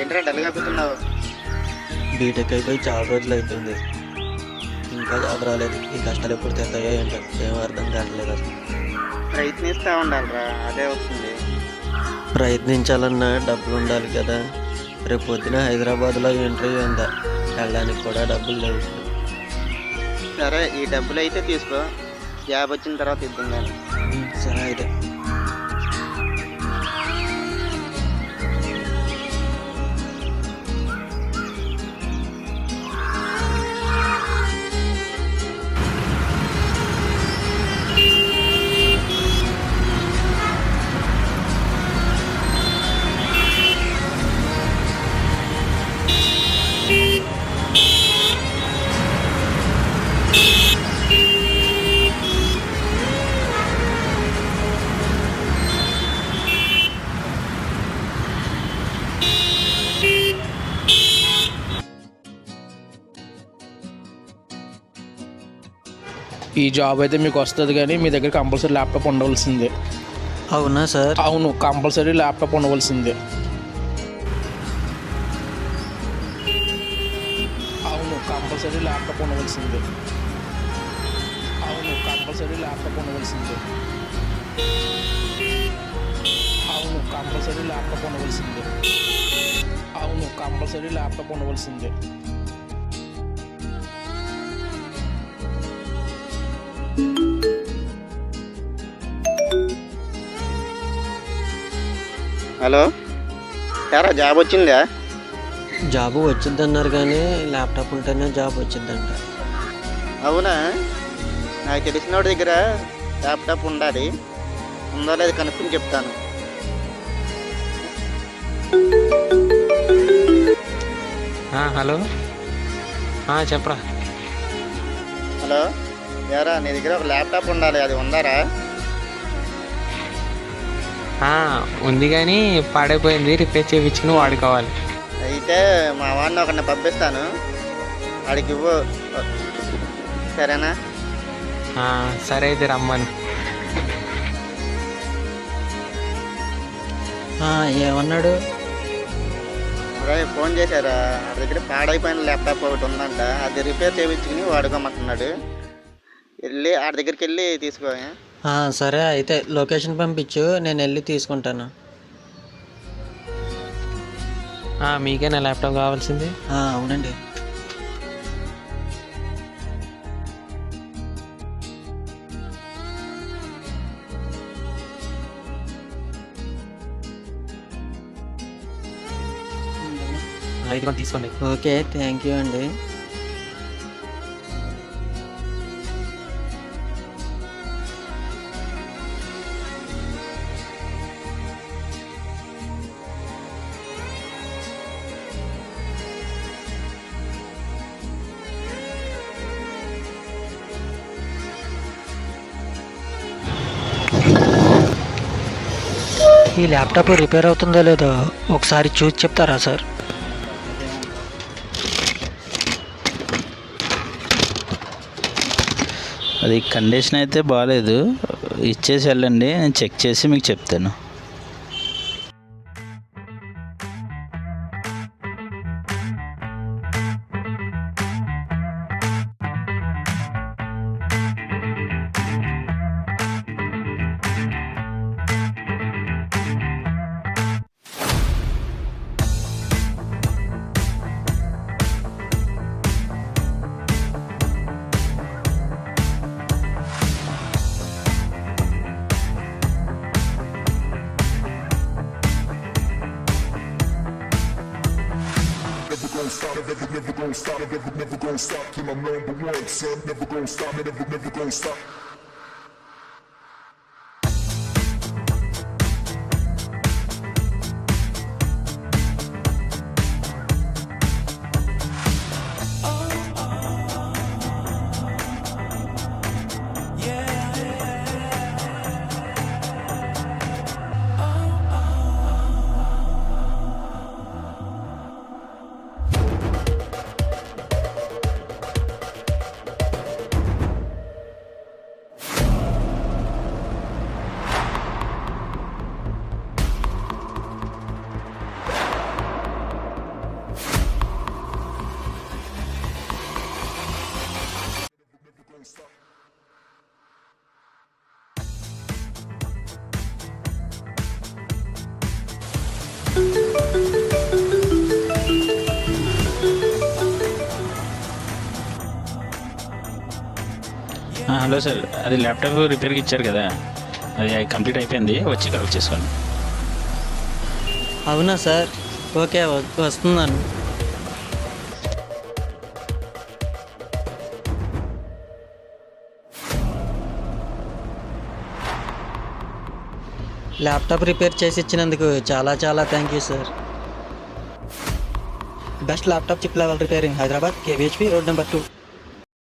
ఏంట్రా డల్గా కూర్చున్నావు? బీటెక్ అయిపోయి చాలా రోజులు అవుతుంది, ఇంకా జాబ్ రాలేదు. ఈ కష్టాలు ఎప్పుడు తెస్తాయో ఏంటో ఏం అర్థం కావట్లేదు అసలు. ప్రయత్నిస్తూ ఉండాలిరా, అదే వస్తుంది. ప్రయత్నించాలన్నా డబ్బులు ఉండాలి కదా. రేపు పొద్దున హైదరాబాద్లో ఇంటర్వ్యూ ఉందా, వెళ్ళడానికి కూడా డబ్బులు లేవు. సరే, ఈ డబ్బులు అయితే తీసుకో, జాబ్ వచ్చిన తర్వాత ఇద్దాం కానీ. సరే అయితే. ఈ జాబ్ అయితే మీకు వస్తుంది, కానీ మీ దగ్గర కంపల్సరీ ల్యాప్టాప్ ఉండవలసిందే. అవునా సార్? అవును, కంపల్సరీ ల్యాప్టాప్ ఉండవలసిందే. అవును, కంపల్సరీ ల్యాప్టాప్ ఉండవలసిందే. అవును, కంపల్సరీ ల్యాప్టాప్ ఉండవలసిందే. అవును, కంపల్సరీ ల్యాప్టాప్ ఉండవలసిందే. అవును, కంపల్సరీ ల్యాప్టాప్ ఉండవలసిందే. హలో, సారా జాబ్ వచ్చిందా? జాబు వచ్చిందన్నారు, కానీ ల్యాప్టాప్ ఉంటేనే జాబ్ వచ్చిందంట. అవునా? నాకు తెలిసిన వాడి దగ్గర ల్యాప్టాప్ ఉండాలి, ఉందో లేదు కనుక్కొని చెప్తాను. హలో, చెప్పరా. హలో, యారా నీ దగ్గర ఒక ల్యాప్టాప్ ఉండాలి, అది ఉందారా? ఉంది కానీ పాడైపోయింది, రిపేర్ చేయించుకుని వాడుకోవాలి. అయితే మా వాడిని ఒకరిని పంపిస్తాను, వాడికి ఇవ్వు, సరేనా? సరే అయితే రమ్మను. ఏమన్నాడు? ఫోన్ చేశారా, వాడి దగ్గర పాడైపోయిన ల్యాప్టాప్ ఒకటి ఉందంట, అది రిపేర్ చేయించుకుని వాడుకోమంటున్నాడు. వెళ్ళి వాడి దగ్గరికి వెళ్ళి తీసుకో. సరే అయితే లొకేషన్ పంపించు, నేను వెళ్ళి తీసుకుంటాను. మీకేనా ల్యాప్టాప్ కావాల్సింది? అవునండి. అయితే తీసుకోండి. ఓకే, థ్యాంక్ యూ అండి. ఈ ల్యాప్టాప్ రిపేర్ అవుతుందో లేదో ఒకసారి చూసి చెప్తారా సార్? అది కండిషన్ అయితే బాగాలేదు, ఇచ్చేసి వెళ్ళండి, నేను చెక్ చేసి మీకు చెప్తాను. Never gonna stop, never gonna stop till I'm number one, son. Never gonna stop, never gonna stop. Hello sir, అది ల్యాప్టాప్ రిపేర్కి ఇచ్చారు కదా, అది కంప్లీట్ అయిపోయింది, వచ్చి కలెక్ట్ చేసుకోండి. అవునా సార్? ఓకే, వస్తున్నాను. ల్యాప్టాప్ రిపేర్ చేసి ఇచ్చినందుకు చాలా చాలా thank you sir. Best laptop chip level repairing, Hyderabad, KBHP road number 2.